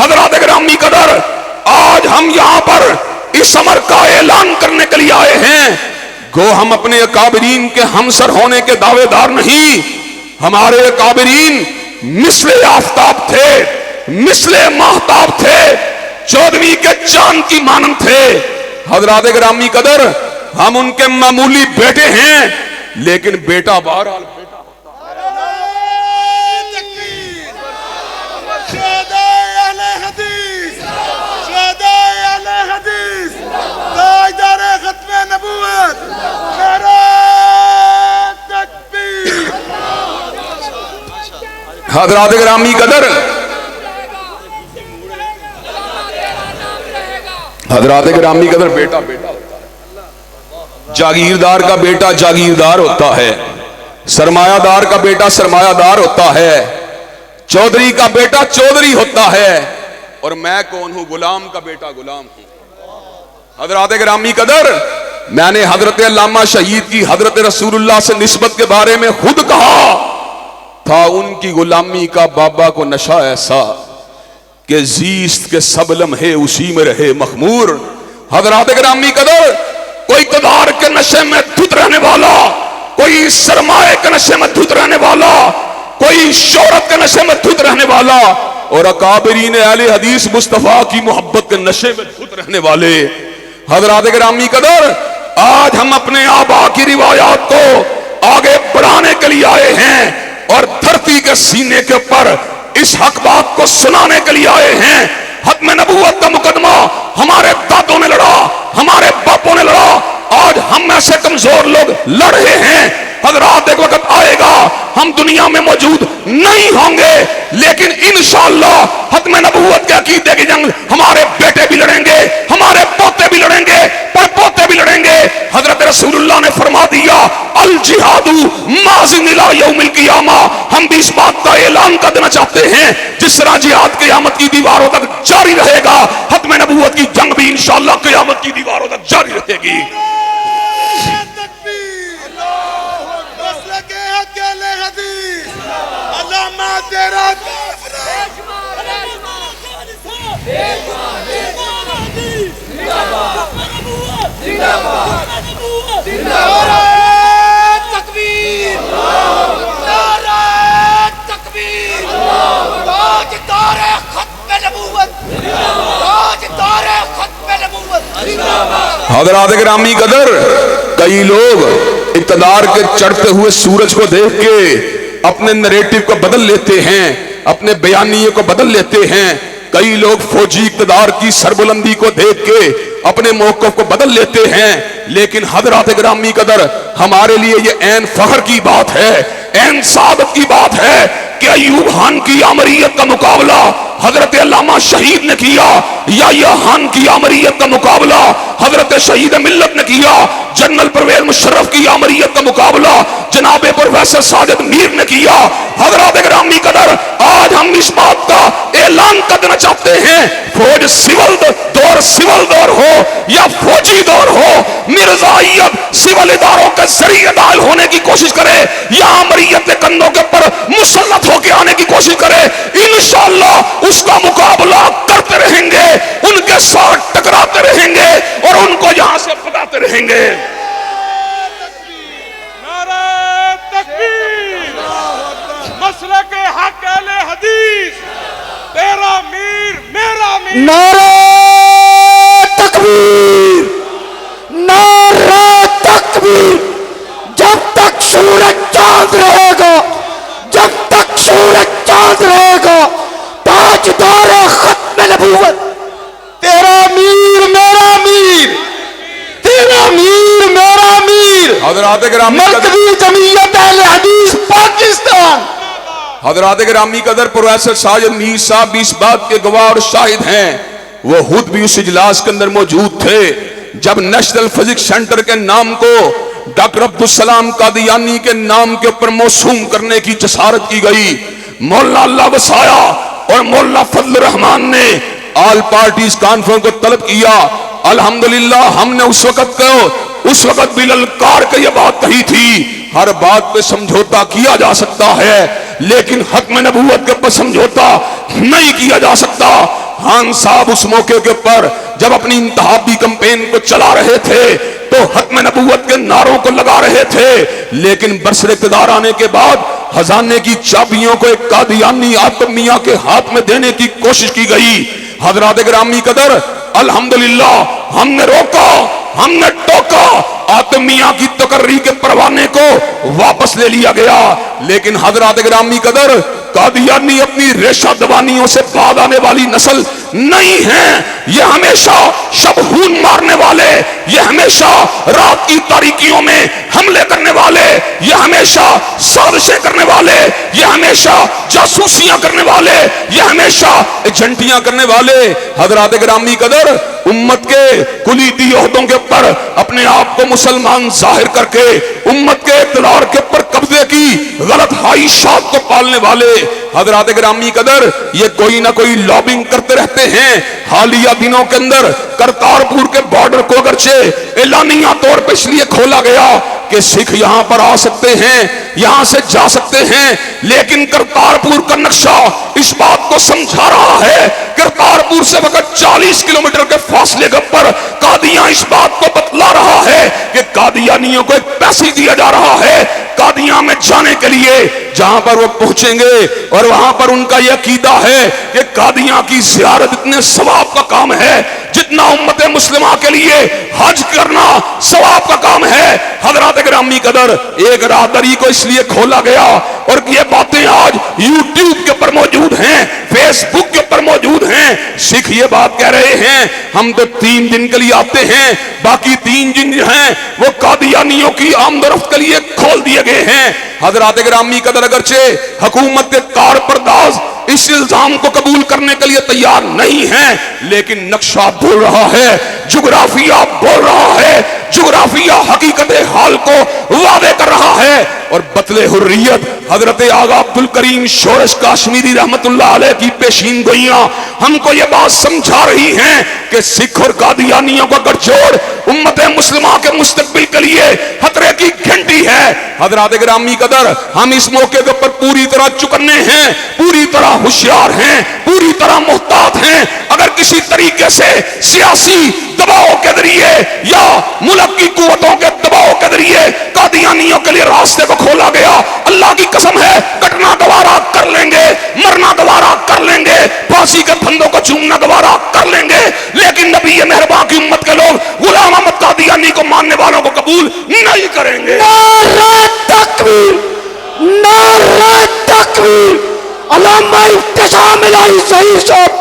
हजरात गिरामी कदर, आज हम यहां पर इस अमर का ऐलान करने के लिए आए हैं। गो हम अपने अकाबरीन के हमसर होने के दावेदार नहीं, हमारे अकाबरीन मिसले आफताब थे, मिसले महताब थे, 14वीं के चांद की मानंद थे। हजरात गिरामी कदर, हम उनके मामूली बेटे हैं, लेकिन बेटा बहरहाल हजरात गिरामी कदर, हजरात गिरामी कदर, बेटा बेटा होता है, जागीरदार का बेटा जागीरदार होता है, सरमायादार का बेटा सरमायादार होता है, चौधरी का बेटा चौधरी होता है, और मैं कौन हूं? गुलाम का बेटा गुलाम हूं। हजरात गिरामी कदर, मैंने हजरत अल्लामा शहीद की हजरत रसूलुल्लाह से निस्बत के बारे में खुद कहा था, उनकी गुलामी का बाबा को नशा ऐसा कि जीस्त के सब लम्हे उसी में रहे मखमूर। हजरात गिरामी कदर, कोई इक़्तिदार के नशे में धुत रहने वाला, कोई सरमाए के नशे में धुत रहने वाला, कोई शोहरत के नशे में धुत रहने वाला, और अकाबरीन अहले हदीस मुस्तफा की मोहब्बत के नशे में धुत रहने वाले। हजरात गिरामी कदर, आज हम अपने आबा की रिवायात को आगे बढ़ाने के लिए आए हैं और धरती के सीने के ऊपर इस हक बात को सुनाने के लिए आए हैं। हत्म नबूवत का मुकदमा हमारे दादों ने लड़ा, हमारे बापों ने लड़ा, आज हम ऐसे कमजोर लोग लड़ रहे हैं। हजरात, एक वक्त आएगा हम दुनिया में मौजूद नहीं होंगे, लेकिन इंशाअल्लाह हत्म नबूवत के अकीदे की जंग हमारे बेटे भी लड़ेंगे, हमारे पोते भी लड़ेंगे, परपोते भी लड़ेंगे। हजरत रसूलुल्लाह ने फरमा दिया, अल जिहादु माज़िन इला यौमिल क़ियामा। हम भी इस बात का ऐलान कर देना चाहते हैं, जिस तरह जिहाद क़यामत की दीवारों तक जारी रहेगा, हत्म नबूवत की जंग भी इंशाअल्लाह क़यामत की दीवारों तक जारी रहेगी। हज़रात गिरामी कदर, कई लोग इक़्तिदार के चढ़ते हुए सूरज को देख के अपने नरेटिव को बदल लेते हैं, अपने बयानिए को बदल लेते हैं। कई लोग फौजी इक़्तिदार की सरबुलंदी को देख के अपने मौक़िफ़ को बदल लेते हैं, लेकिन हज़रात गिरामी कदर, हमारे लिए ये ऐन फख्र की बात है, ऐन सादत की बात है कि अय्यूब खान की आमरीयत का मुकाबला हजरत अल्लामा शहीद ने किया, या खान की आमरीयत का मुकाबला हजरत शहीद मिल्लत ने किया, जनरल परवेज मुशर्रफ की आमरीयत का मुकाबला जनाब प्रोफेसर साजिद मीर ने किया। हजरात गिरामी कदर, आज हम इस बात का ऐलान कर देना चाहते हैं, फौज सिविल दौर हो या फौजी दौर हो, मिर्जाइयत सिविल इदारों के जरिए दाखिल होने की कोशिश करे या आमरीयत के कंधों के ऊपर मुसल्लत होकर आने की कोशिश करे, इंशाअल्लाह उसका मुकाबला करते रहेंगे, उनके साथ टकराते रहेंगे और उनको यहां से भगाते रहेंगे। नारे तकबीर, मसले के हक अहले हदीस, तेरा मीर मेरा मीर। नारे तकबीर, नारे तकबीर। जब तक सूरज चांद रहेगा, जब तक सूरज चांद रहेगा, ताजदार खत्म नबूवत, तेरा मीर मेरा मीर, तेरा मीर मेरा मीर। हज़रात गिरामी मरकज़ी जमीयत अहले हदीस पाकिस्तान। हज़रात गिरामी कदर, प्रोफेसर साजिद मीर साहब भी इस बात के गवाह और शाहिद हैं, वो खुद भी उस इजलास के अंदर मौजूद थे जब नेशनल फिजिक्स सेंटर के नाम को डॉक्टर अब्दुल सलाम कादियानी के नाम के ऊपर मौसूम करने की जसारत की गई। मौलाना अल्लाह वसाया और मौलाना फजल रहमान ने ऑल पार्टीज कॉन्फ्रेंस को तलब किया। अल्हम्दुलिल्लाह, हमने उस वक्त भी ललकार के ये बात कही थी, हर बात पे समझौता किया जा सकता है, लेकिन हक में नबूवत के ऊपर समझौता नहीं किया जा सकता। खान साहब उस मौके के ऊपर जब अपनी इंतहाबी कैंपेन को चला रहे थे तो खत्म नबूवत के नारों को लगा रहे थे, लेकिन बरसर इक़्तिदार आने के बाद खजाने की चाबियों को एक कादियानी आतम मियां के हाथ में देने की कोशिश की गई। हजरात गिरामी कदर, अल्हम्दुलिल्लाह हमने रोका, हमने टोका, आतम मियां की तकर्री के परवाने को वापस ले लिया गया। लेकिन हजरात गिरामी कदर, कादियानी अपनी रेशा दबानियों से बाद आने वाली नस्ल नहीं है। ये हमेशा शबहून मारने वाले, ये हमेशा रात की तारीकियों में हमले करने वाले, ये हमेशा साजिशें करने वाले, ये हमेशा जासूसियां करने वाले, ये हमेशा एजेंटियां करने वाले। हजरात गिरामी कदर, उम्मत के कुलीदी ओहदों के ऊपर अपने आप को मुसलमान जाहिर करके उम्मत के इक़्तिदार के ऊपर कब्जे की गलत ख्वाहिशात को पालने वाले हजरात गिरामी कदर, ये कोई ना कोई लॉबिंग करते रहते हैं। हालिया दिनों के अंदर करतारपुर के बॉर्डर को अगरचे एलानिया तौर पर इसलिए खोला गया कि सिख यहां पर आ सकते हैं, यहां से जा सकते हैं, लेकिन करतारपुर का नक्शा इस बात को समझा रहा है, करतारपुर से वक्त 40 किलोमीटर के फासले के ऊपर कादियां इस बात को बतला रहा है कि कादियानियों को एक पैसे दिया जा रहा है कादियां में जाने के लिए, जहां पर वो पहुंचेंगे और वहां पर उनका यह अकीदा है कि कादियां की ज़ियारत इतने सवाब का काम है जितना उम्मत मुस्लिमा के लिए हज करना सवाब का काम है। हजरात गिरामी कदर, एक राहदरी को इसलिए खोला गया और ये बातें आज यूट्यूब के ऊपर मौजूद हैं, फेसबुक के ऊपर मौजूद हैं। सिख ये बात कह रहे हैं हम तो 3 दिन के लिए आते हैं, बाकी 3 दिन जो हैं वो कादियानियों की आमदरफ्त के लिए खोल दिए गए हैं। हजरात गिरामी कदर, अगरचे हुकूमत के कारपरदाज इस इल्जाम को कबूल करने के लिए तैयार नहीं है, लेकिन नक्शा बोल रहा है, जुग्राफिया बोल रहा है, जुग्राफिया हकीकत हाल को वादे कर रहा है। और बतले हुर्रियत हजरत आगा अब्दुल करीम शोरश काश्मीरी रहमतुल्लाह अलैह की पेशीन गोइयां हमको ये बात समझा रही हैं कि सिख और कादियानियों का गठजोड़ उम्मत मुस्लिमा के मुस्तकबिल के लिए खतरे की घंटी है। हजरात गिरामी कदर, हम इस मौके के ऊपर पूरी तरह चुकन्ने हैं, पूरी तरह होशियार हैं, पूरी तरह मुहतात हैं। अगर किसी तरीके से सियासी दबाव के जरिए या मुल्क की कुव्वतों के दबाव के जरिए कादियानियों के लिए रास्ते को खोला गया, अल्लाह की कसम है कटना गवारा कर लेंगे, मरना गवारा कर लेंगे, फांसी के फंदों को चूमना गवारा कर लेंगे, लेकिन नबी मेहरबान की उम्मत के लोग गुलाम अहमद कादियानी को मानने वालों को कबूल नहीं करेंगे। नारे तकबीर, नारे तकबीर, अल्लामा इब्तिसाम इलाही सही साहब।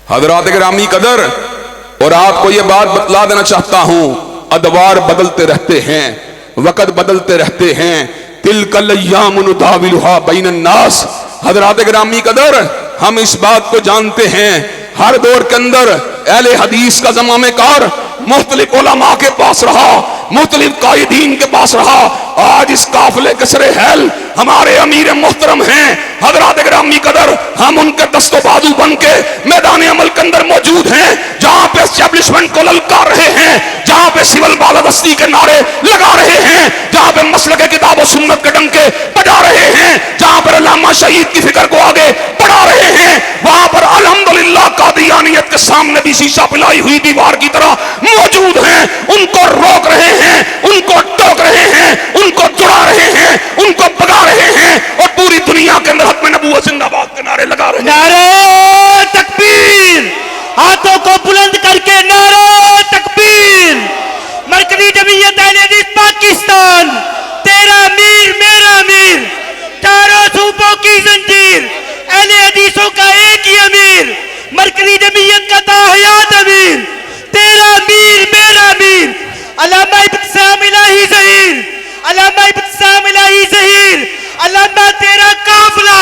हजरात गिरामी कदर, और आपको यह बात बतला देना चाहता हूं, अदवार बदलते रहते हैं, वक़्त बदलते रहते हैं, तिलकल अय्याम नुदाविलुहा बैनन नास। हजरात गिरामी कदर, हम इस बात को जानते हैं हर दौर के अंदर अहले हदीस का ज़मामेकार मुख्तलिफ उलमा के पास रहा, मुख्तलिफ कायदीन के पास रहा। आज इस काफिले के सरे हैल हमारे अमीर मोहतरम हैं हजरात गिरामी कदर, हम उनके दस्तो बाजू बन के मैदान अमल के अंदर मौजूद हैं, जहां पे एस्टेब्लिशमेंट को ललकार रहे हैं, जहां पे सिविल बालादस्ती के नारे लगा रहे हैं, जहां पे मसले के किताब और सुन्नत के डंके बजा रहे हैं, जहां पर अल्लामा शहीद की फिक्र को आगे बढ़ा रहे हैं, वहां पर अल्हम्दुलिल्लाह कादियानियत के सामने भी शीशा पिलाई हुई दीवार की तरह मौजूद हैं। उनको रोक रहे हैं, उनको टोक रहे हैं, उनको जुड़ा रहे हैं, उनको भगा रहे हैं और पूरी दुनिया के अंदर हक में नबूवत जिंदाबाद के नारे लगा रहे हैं। नारे तकबीर, हाथों को बुलंद करके नारे तकबीर। मरकजी जमीयत अहले हदीस पाकिस्तान, तेरा मीर मेरा मीर, चारों सूबों की जंजीर, अहले हदीसों का एक ही अमीर, मरकजी जमीयत का ताहयात अमीर, तेरा मीर मेरा मीर, अल्लामा इब्तिसाम इलाही ज़हीर, अल्लामा इब्तिसाम इलाही ज़हीर, अल्लामा तेरा काफिला,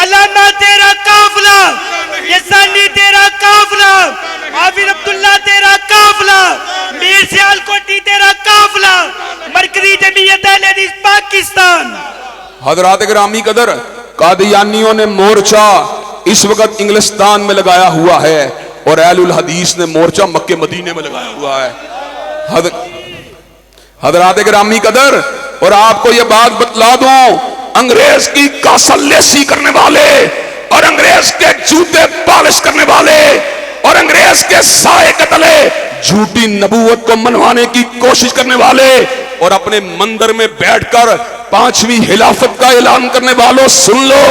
अल्लामा तेरा काफिला, ये सानी तेरा काफिला, हाफिज अब्दुल्ला तेरा काफिला, मीर सियालकोटी तेरा काफिला, मरकजी जमीयत अहले हदीस पाकिस्तान। हजरात गिरामी कदर, कादियानियों ने मोर्चा इस वक्त इंग्लिस्तान में लगाया हुआ है और अहलुल हदीस ने मोर्चा मक्के मदीने में लगाया हुआ है। हजरात गिरामी कदर, और आपको यह बात बतला दूं, अंग्रेज की कासल्लेसी करने वाले और अंग्रेज के जूते पॉलिश करने वाले और अंग्रेज के साए के तले झूठी नबूवत को मनवाने की कोशिश करने वाले और अपने मंदिर में बैठकर 5वीं खिलाफत का ऐलान करने वालों, सुन लो,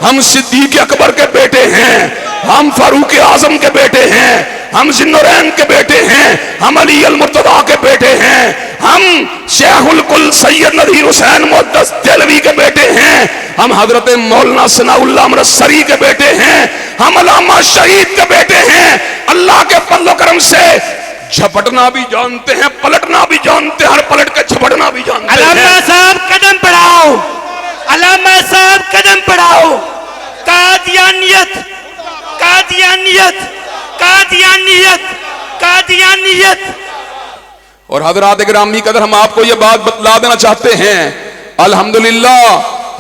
हम सिद्दीक अकबर के बेटे हैं, हम फारूक आजम के बेटे हैं, हम जिन्नुरैन के बेटे हैं, हम अली अल मुर्तदा के बेटे हैं, हम शेखुल कुल सैयद नदीर हुसैन मुद्दस देहलवी के बेटे हैं, हम हजरत मौलाना सनाउल्लाह अमृतसरी के बेटे हैं, हम अल्लामा शहीद के बेटे हैं। अल्लाह के फजल करम से झपटना भी जानते हैं, पलटना भी जानते हैं, हर पलट के झपटना भी जानते हैं। अल्लामा साहब कदम बढ़ाओ, अल्लामा साहब कदम बढ़ाओ। कादियानियत, कादियानियत, कादियानियत, कादियानियत। और हजरात गिरामी कदर, हम आपको यह बात बतला देना चाहते हैं, अल्हम्दुलिल्लाह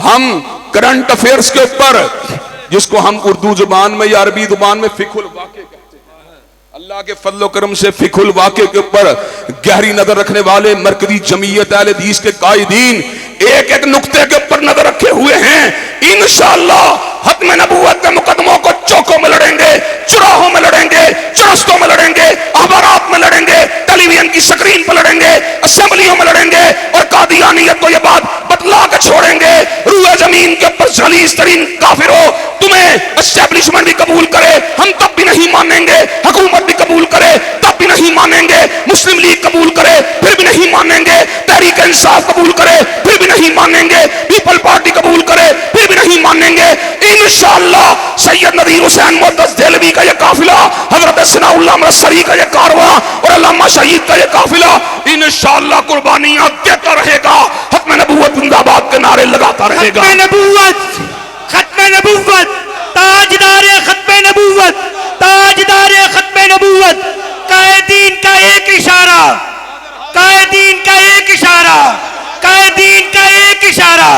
हम करंट अफेयर्स के ऊपर, जिसको हम उर्दू जुबान में या अरबी जुबान में फिकुल वाक़े कहते हैं, अल्लाह के फजल करम से फिकुल वाक़े के ऊपर गहरी नजर रखने वाले मरकजी जमीयत अहले हदीस के कायदीन एक एक नुक्ते के ऊपर नजर रखे हुए हैं। इंशाअल्लाह खत्म नबूवत के मुकदमों को चौकों में लड़ेंगे, चौराहों में लड़ेंगे, चौरस्तों में लड़ेंगे, अखबारात में लड़ेंगे, टेलीविजन की स्क्रीन पर लड़ेंगे, असेंबलियों में लड़ेंगे और कादियानियत को यह बात बतला के छोड़ेंगे। रूए जमीन के ऊपर जलीस तरीन काफिरों, तुम्हें एस्टेब्लिशमेंट भी कबूल करे हम तब भी नहीं मानेंगे, हुकूमत भी कबूल करे तब भी नहीं मानेंगे, मुस्लिम लीग कबूल करे फिर भी नहीं मानेंगे, तहरीक इंसाफ कबूल करे फिर भी नहीं मानेंगे, पीपल पार्टी कबूल करे फिर भी नहीं मानेंगे। इंशाअल्लाह सैयद नदीर हुसैन मुद्दस देहलवी का यह काफिला, हजरत सनाउल्लाह अमृतसरी का यह कारवां और अल्लामा शहीद का यह काफिला इंशाअल्लाह कुर्बानियां देता रहेगा, खत्म नबूवत जिंदाबाद के नारे लगाता रहेगा। खत्म नबूवत, खत्म नबूवत, ताजदारे खत्म नबूवत, ताजदारे खत्म नबूवत। कायदीन का एक इशारा, कायदीन का एक इशारा, कायदीन का एक इशारा।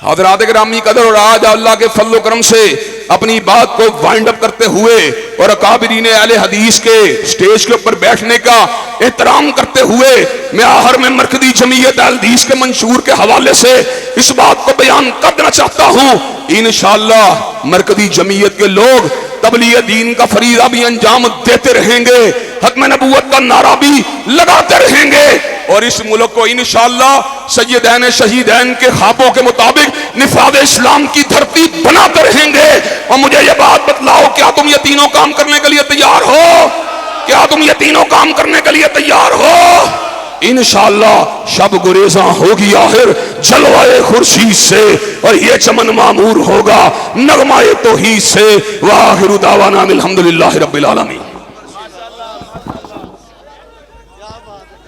हजरात गिरामी कदर, और आज अल्लाह के फजल करम से अपनी बात को वाइंड अप करते हुए और अकाबिरीन अहले हदीस के स्टेज के ऊपर बैठने का एहतराम करते हुए मैं आखिर में मरकजी जमीयत अहले हदीस के मंशूर के हवाले से इस बात को बयान कर देना चाहता हूं। इंशाअल्लाह मरकजी जमीयत के लोग तबलीग दीन का फरीदा भी अंजाम देते रहेंगे, खत्म नबूवत का नारा भी लगाते रहेंगे और इस मुल्क को इंशाअल्लाह सैयदैन शहीदैन के ख्वाबों के मुताबिक निफाद इस्लाम की धरती बनाते रहेंगे। और मुझे ये बात बतलाओ, क्या तुम ये तीनों काम करने के लिए तैयार हो? क्या तुम ये तीनों काम करने के लिए तैयार हो? इंशाअल्लाह शब गुरेजा होगी आखिर जलवाए खुर्शीद से और ये चमन मामूर होगा नगमाए तौहीद से। वाहिरु दावाना अल्हम्दुलिल्लाहि रब्बिल आलमीन।